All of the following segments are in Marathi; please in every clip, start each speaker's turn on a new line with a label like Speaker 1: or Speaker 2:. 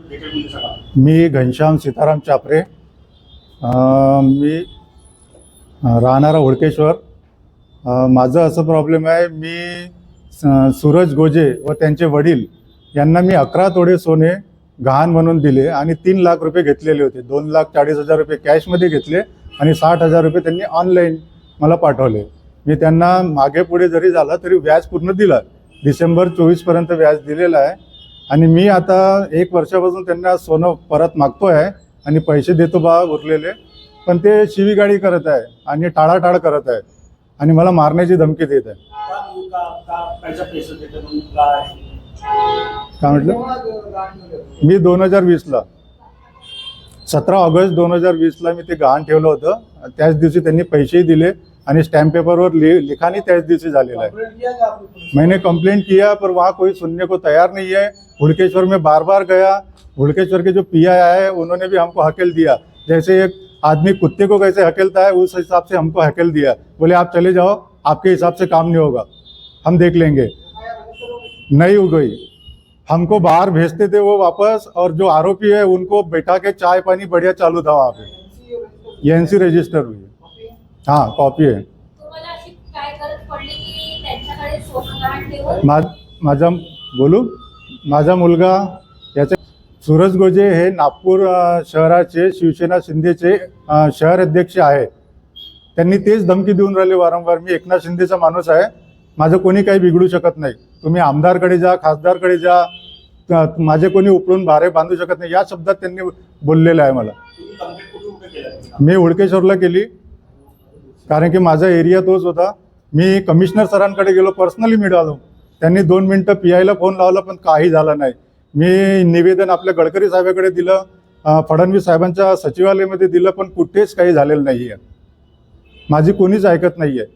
Speaker 1: मी घनश्याम सीताराम चापरे, मी राहणारा हुडकेश्वर। माझं असं प्रॉब्लेम आहे, मी सूरज गोजे व त्यांचे वडील यांना मी 11 तोळे सोने गहाण म्हणून दिले आणि 3 लाख रुपये घेतलेले होते। 2,40,000 रुपये कॅशमध्ये घेतले आणि 60,000 रुपये त्यांनी ऑनलाईन मला पाठवले। मी त्यांना मागे पुढे जरी झालं तरी व्याज पूर्ण दिलं, डिसेंबर 24पर्यंत व्याज दिलेलं आहे। आणि मी आता 1 वर्षापासून त्यांना सोनं परत मागतो आहे आणि पैसे देतो बा उरलेले, पण ते शिवीगाळी करत आहे आणि टाळाटाळ करत आहे आणि मला मारण्याची धमकी देत आहे। काय म्हटलं? मी 2020ला 17 ऑगस्ट 2020ला मी ते गहाण ठेवलं होतं। त्याच दिवशी त्यांनी पैसेही दिले आणि स्टैम्प पेपर लिखानी त्याच दिवशी झालेला है। मैंने कंप्लेंट किया पर वहाँ कोई सुनने को तैयार नहीं है। हुड़केश्वर में बार बार गया, हुड़केश्वर के जो पीआई आए उन्होंने भी हमको हकेल दिया, जैसे एक आदमी कुत्ते को कैसे हकेलता है उस हिसाब से हमको हकेल दिया। बोले आप चले जाओ, आपके हिसाब से काम नहीं होगा, हम देख लेंगे। नहीं हो गई, हमको बाहर भेजते थे वो वापस, और जो आरोपी है उनको बैठा के चाय पानी बढ़िया चालू था वहाँ पे। एनसी रजिस्टर हुई, हाँ कॉपी आहे। माझा बोलू, माझा मुलगा याचे सूरज गोजे हे नागपूर शहराचे शिवसेना शिंदेचे शहर अध्यक्ष आहे। त्यांनी तेच धमकी देऊन राहिले वारंवार, मी एकनाथ शिंदेचा माणूस आहे, माझं कोणी काही बिघडू शकत नाही, तुम्ही आमदारकडे जा, खासदारकडे जा, माझे कोणी उपळून भारे बांधू शकत नाही, या शब्दात त्यांनी बोललेलं आहे मला। मी हुडकेश्वरला केली, कारण की माझा एरिया तोच होता। मी कमिशनर सरांकडे गेलो, पर्सनली मिळालो, त्यांनी 2 मिनटं पीआयला फोन लावला पण काही झालं नाही। मी निवेदन आपल्या गडकरी साहेबांकडे दिलं, फडणवीस साहेबांच्या सचिवालयामध्ये दिलं, पण कुठेच काही झालेलं नाही आहे। माझी कोणीच ऐकत नाही आहे।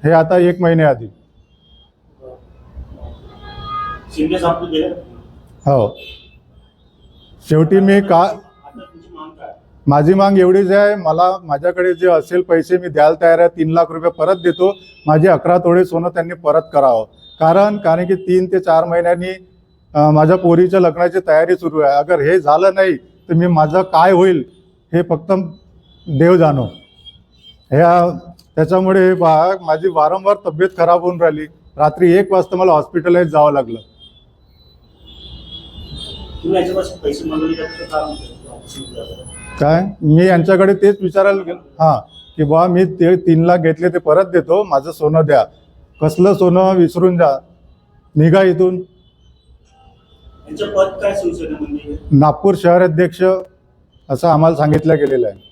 Speaker 1: हे आता 1 महिन्याआधी। हो, शेवटी मी माझी मांग एवढीच आहे, मला माझ्याकडे जे असेल पैसे मी द्यायला तयार आहे, 3 लाख रुपये परत देतो, माझे 11 तोळे सोनं त्यांनी परत करावं। कारण की 3 ते 4 महिन्यांनी माझ्या पोरीच्या लग्नाची तयारी सुरू आहे। अगर हे झालं नाही तर मी माझं काय होईल हे फक्त देव जाणो। त्याच्यामुळे माझी वारंवार तब्येत खराब होऊन राहिली, रात्री 1 वाजता मला हॉस्पिटलाइज जावं लागलं। काय मी यांच्याकडे तेच विचारायला गेलो, हां, की बा मी ते 3 लाख घेतले ते परत देतो, माझं सोनं द्या। कसलं सोनं विसरून जा, निघा इथून।
Speaker 2: पद काय शिवसेनेमध्ये?
Speaker 1: नागपूर शहर अध्यक्ष असं आम्हाला सांगितलं गेलेलं आहे।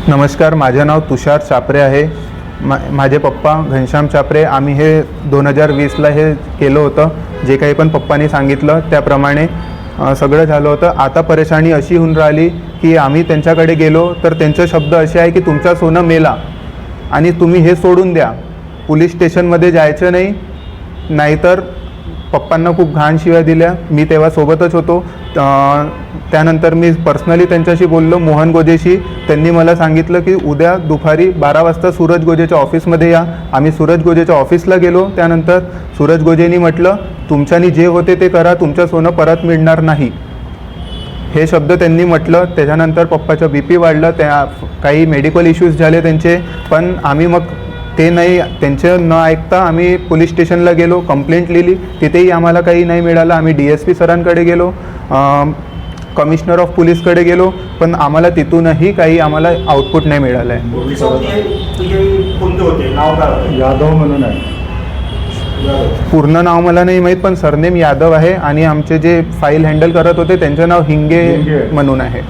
Speaker 3: नमस्कार, माझे नाव तुषार चापरे आहे। माझे पप्पा घनश्याम चापरे, आम्ही हे 2020ला हे केलं होतं, जे काही पण पप्पांनी सांगितलं त्याप्रमाणे सगळं झालं होतं। आता परेशानी अशी होऊन राहिली की आम्ही त्यांच्याकडे गेलो तर त्यांचे शब्द असे आहे की तुमचा सोनं मेला आणि तुम्ही हे सोडून द्या, पोलीस स्टेशनमध्ये जायचं नाही, नाहीतर पप्पांना खूप घाण शिव्या दिल्या। मी तेव्हा सोबतच होतो। त्यानंतर मी पर्सनली त्यांच्याशी बोललो, मोहन गोजेशी। त्यांनी मला सांगितलं की उद्या दुपारी 12 वाजता सूरज गोजेच्या ऑफिसमध्ये या। आम्ही सूरज गोजेच्या ऑफिसला गेलो। त्यानंतर सूरज गोजेंनी म्हटलं तुमच्यानी जे होते ते करा, तुमचं सोनं परत मिळणार नाही, हे शब्द त्यांनी म्हटलं। त्याच्यानंतर पप्पाचं BP वाढलं, त्या काही मेडिकल इश्यूज झाले त्यांचे, पण आम्ही मग ते नाही, त्यांचे न ऐकता आम्ही पोलीस स्टेशनला गेलो, कंप्लेंट लिहिली, तिथेही आम्हाला काही नाही मिळालं। आम्ही DSP सरांकडे गेलो, कमिशनर ऑफ पोलीसकडे गेलो, पण आम्हाला तिथूनही काही आम्हाला आउटपुट नाही मिळालं आहे।
Speaker 1: यादव म्हणून आहे,
Speaker 3: पूर्ण नाव मला नाही माहीत, पण सरनेम यादव आहे आणि आमचे जे फाईल हँडल करत होते त्यांचं नाव हिंगे म्हणून आहे।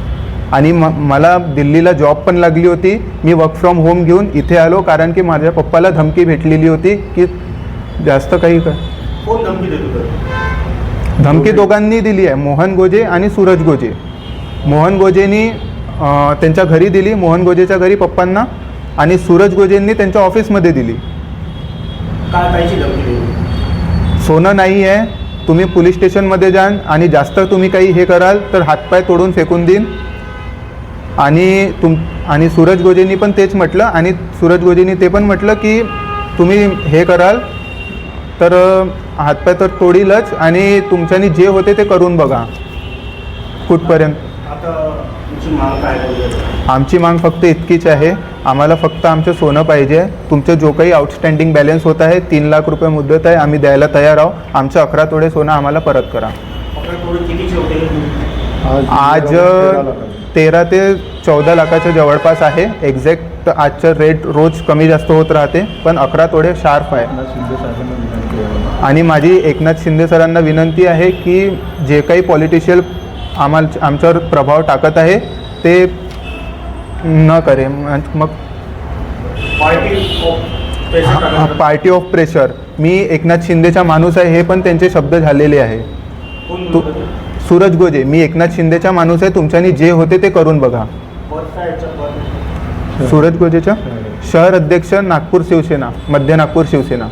Speaker 3: आणि मला दिल्लीला जॉब पण लागली होती, मी वर्क फ्रॉम होम घेऊन इथे आलो, कारण की माझ्या पप्पाला धमकी भेटलेली होती की जास्त काही
Speaker 2: कोण धमकी देत होतं?
Speaker 3: धमकी दोघांनी दिली आहे, मोहन गोजे आणि सूरज गोजे। मोहन गोजेंनी त्यांच्या घरी दिली, मोहन गोजेच्या घरी पप्पांना, आणि सूरज गोजेंनी त्यांच्या ऑफिसमध्ये दिली।
Speaker 2: काय धमकी दिली?
Speaker 3: सोनं नाही आहे, तुम्ही पोलीस स्टेशनमध्ये जाल आणि जास्त तुम्ही काही हे कराल तर हातपाय तोडून फेकून देईन। आणि सूरज गोजेंनी पण तेच म्हटलं, आणि सूरज गोजेंनी ते पण म्हटलं की तुम्ही हे कराल तर हातपाय तर तोडीलच आणि तुमच्यानी जे होते ते करून बघा कुठपर्यंत.
Speaker 2: आता तुमची माग काय आहे?
Speaker 3: आमची माग फक्त इतकीच आहे, आम्हाला फक्त आमचं सोनं पाहिजे. तुमचं जो काही आउटस्टँडिंग बॅलन्स होत आहे 3 लाख रुपये मुदत आहे, आम्ही द्यायला तयार आहोत. आमचं 11 तोळे सोनं आम्हाला परत करा.
Speaker 2: आपल्या थोडे कितीचे होते?
Speaker 3: आज 13 ते 14 लाखाच्या जवळपास आहे. एक्झॅक्ट आजचं रेट रोज कमी जास्त होत राहते, पण 11 तोळे शार्प आहे. आणि माझी एकनाथ शिंदे सरांना विनंती आहे की जे काही पॉलिटिशियन आमच्यावर प्रभाव टाकत आहे ते न करे. मग पार्टी ऑफ प्रेशर, मी एकनाथ शिंदेचा माणूस आहे हे पण त्यांचे शब्द झालेले आहे.
Speaker 2: कोण
Speaker 3: तू
Speaker 2: बोलत होते?
Speaker 3: सूरज गोजे, मी एकनाथ शिंदेचा माणूस आहे, तुमच्यानी जे होते ते करून बघा.
Speaker 2: पद काय याचं पद?
Speaker 3: सूरज गोजेचा शहर अध्यक्ष नागपूर शिवसेना, मध्य नागपूर शिवसेना.